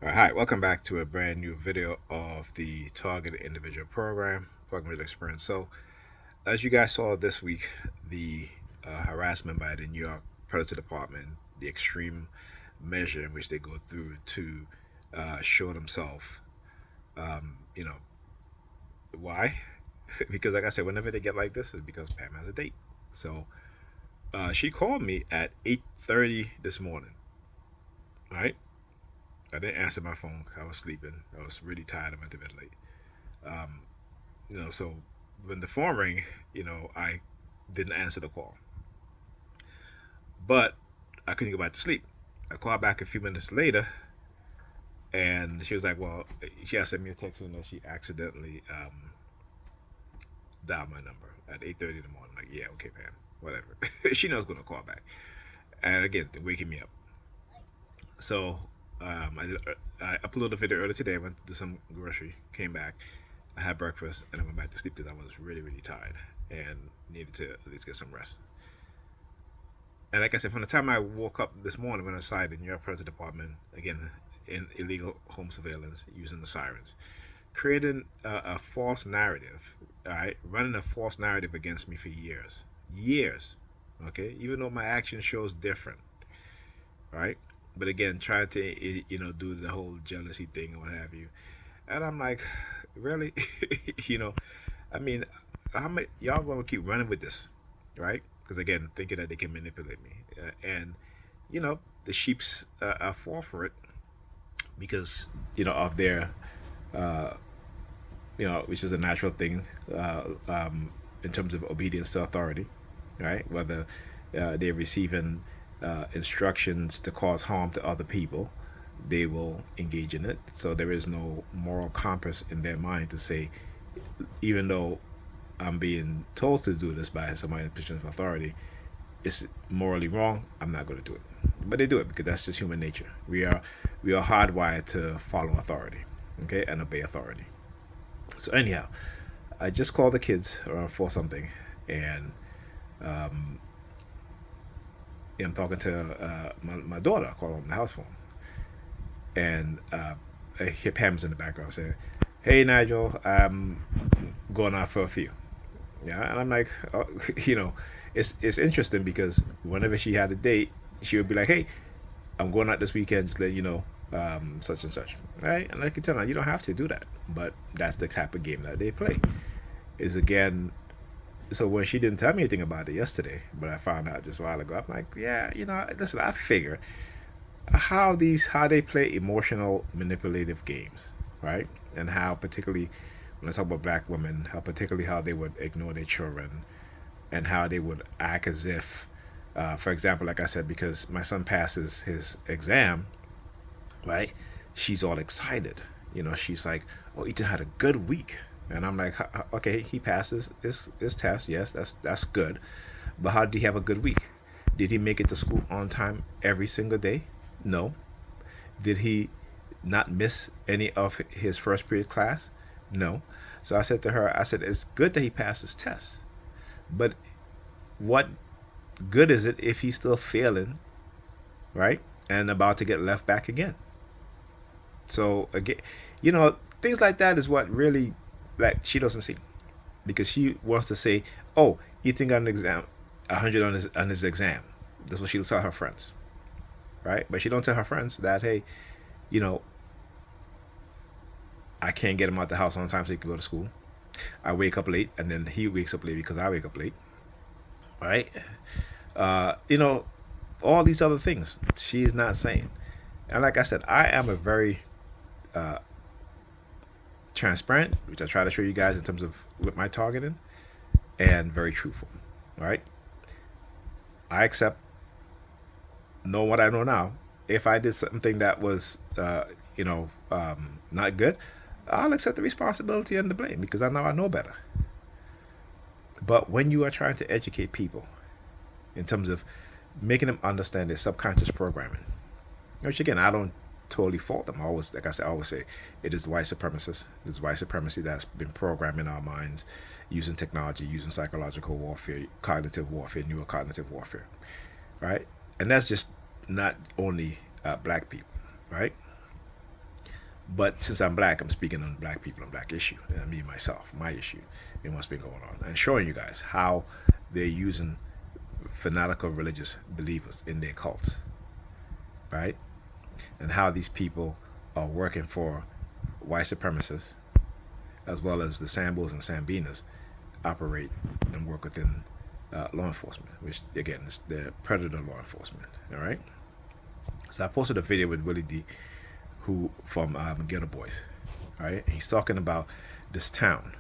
All right, hi, welcome back to a brand new video of the Targeted Individual Program, Program Experience. So, as you guys saw this week, the harassment by the New York Predator Department, the extreme measure in which they go through to show themselves, you know, why? Because, like I said, whenever they get like this, it's because Pam has a date. So, she called me at 8:30 this morning, right? I didn't answer my phone 'cause I was sleeping. I was really tired. I went to bed late. Um, so when the phone rang, I didn't answer the call, but I couldn't go back to sleep. I called back a few minutes later, and she was like, "Well," she had sent me a text saying that she accidentally dialed my number at 8:30 in the morning. I'm like, yeah, okay, man, whatever. She knows going to call back, and again, they're waking me up. So I uploaded a video earlier today. I went to some grocery, came back, I had breakfast, and I went back to sleep because I was really, really tired and needed to at least get some rest. And like I said, from the time I woke up this morning, went inside the New York Police Department again in illegal home surveillance using the sirens, creating a false narrative, all right, running a false narrative against me for years, years. Okay, even though my action shows different, right? But again, trying to do the whole jealousy thing and what have you, and I'm like, really, you know, I mean, how many y'all gonna keep running with this, right? Because again, thinking that they can manipulate me, and the sheep's fall for it because of their, uh, which is a natural thing in terms of obedience to authority, right? Whether they're receiving instructions to cause harm to other people, they will engage in it. So there is no moral compass in their mind to say, even though I'm being told to do this by somebody in a position of authority, it's morally wrong. I'm not going to do it, but they do it because that's just human nature. We are hardwired to follow authority, okay, and obey authority. So anyhow, I just called the kids around four something, and I'm talking to my daughter. I call her on the house phone, and I hear Pam's in the background saying, "Hey Nigel, I'm going out for a few." Yeah, and I'm like, oh, it's interesting because whenever she had a date, she would be like, "Hey, I'm going out this weekend. Just let you know, such and such." Right? And I can tell her you don't have to do that, but that's the type of game that they play. Is again. So when she didn't tell me anything about it yesterday, but I found out just a while ago, I'm like, yeah, listen, I figure how they play emotional manipulative games, right? And how particularly when I talk about black women, how particularly how they would ignore their children and how they would act as if, for example, like I said, because my son passes his exam, right? She's all excited. She's like, "Oh, Ethan had a good week," and I'm like, "Okay, he passes his test. Yes, that's good, but how did he have a good week? Did he make it to school on time every single day? No. Did he not miss any of his first period class? No." So I said to her, I said, "It's good that he passed his test, but what good is it if he's still failing, right? And about to get left back again?" So again, things like that is what really, like, she doesn't see because she wants to say, "Oh, Ethan got an exam, 100 on his exam." That's what she'll tell her friends, right? But she don't tell her friends that, hey, you know, I can't get him out the house on time so he can go to school. I wake up late, and then he wakes up late because I wake up late, right? Uh, you know, all these other things she's not saying. And like I said, I am a very transparent, which I try to show you guys in terms of with my targeting, and very truthful. All right, I accept know what I know now. If I did something that was, not good, I'll accept the responsibility and the blame because I know better. But when you are trying to educate people in terms of making them understand their subconscious programming, which again I don't totally fault them. I always, like I said, I always say it is white supremacists. It's white supremacy that's been programmed in our minds using technology, using psychological warfare, cognitive warfare, neurocognitive warfare, right? And that's just not only black people, right? But since I'm black, I'm speaking on black people and black issue, and me myself, my issue, and what's been going on, and showing you guys how they're using fanatical religious believers in their cults, right? And how these people are working for white supremacists, as well as the Sambos and Sambinas operate and work within law enforcement, which again is the predator law enforcement. All right. So I posted a video with Willie D, who from Ghetto Boys. All right. He's talking about this town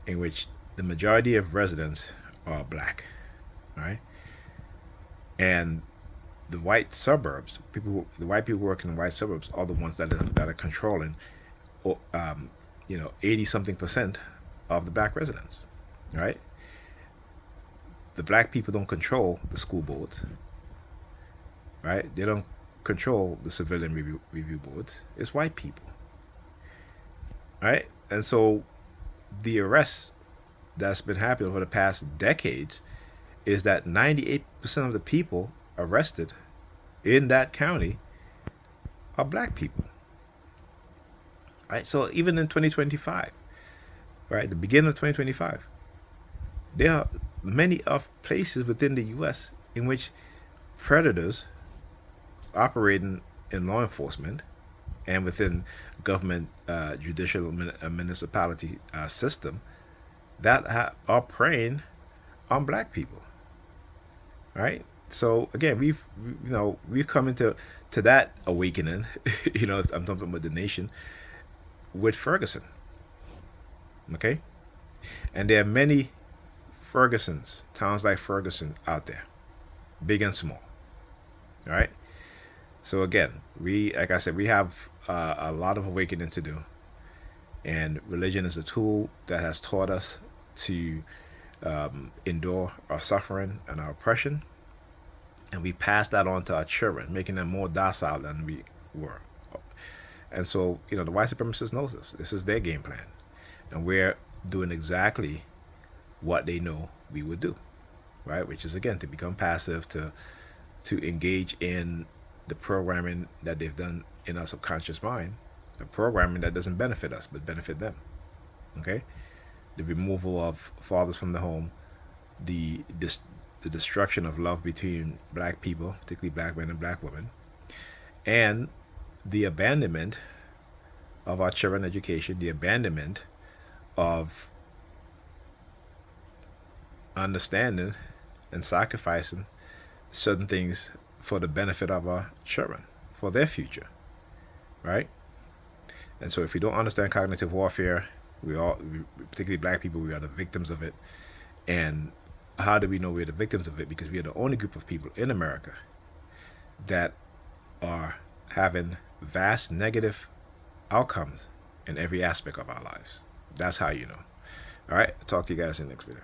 in which the majority of residents are black. All right. And the white suburbs, the white people working in the white suburbs are the ones that are controlling, 80 something percent of the black residents, right? The black people don't control the school boards, right? They don't control the civilian review boards. It's white people, right? And so the arrests that's been happening over the past decades is that 98% of the people arrested in that county are black people, right? So even in 2025, right, the beginning of 2025, there are many of places within the U.S. in which predators operating in law enforcement and within government, judicial, municipality system that are preying on black people, right? So again, we've come into that awakening. I'm talking about the nation with Ferguson. Okay, and there are many Fergusons, towns like Ferguson out there, big and small. All right. So again, like I said, we have a lot of awakening to do, and religion is a tool that has taught us to endure our suffering and our oppression, and we pass that on to our children, making them more docile than we were. And so, the white supremacists knows this. This is their game plan, and we're doing exactly what they know we would do, right? Which is again to become passive, to engage in the programming that they've done in our subconscious mind, the programming that doesn't benefit us but benefit them. Okay, the removal of fathers from the home, the destruction of love between black people, particularly black men and black women, and the abandonment of our children education, the abandonment of understanding and sacrificing certain things for the benefit of our children, for their future, right? And so if we don't understand cognitive warfare, particularly black people, we are the victims of it. And how do we know we're the victims of it? Because we are the only group of people in America that are having vast negative outcomes in every aspect of our lives. That's how you know. All right, talk to you guys in the next video.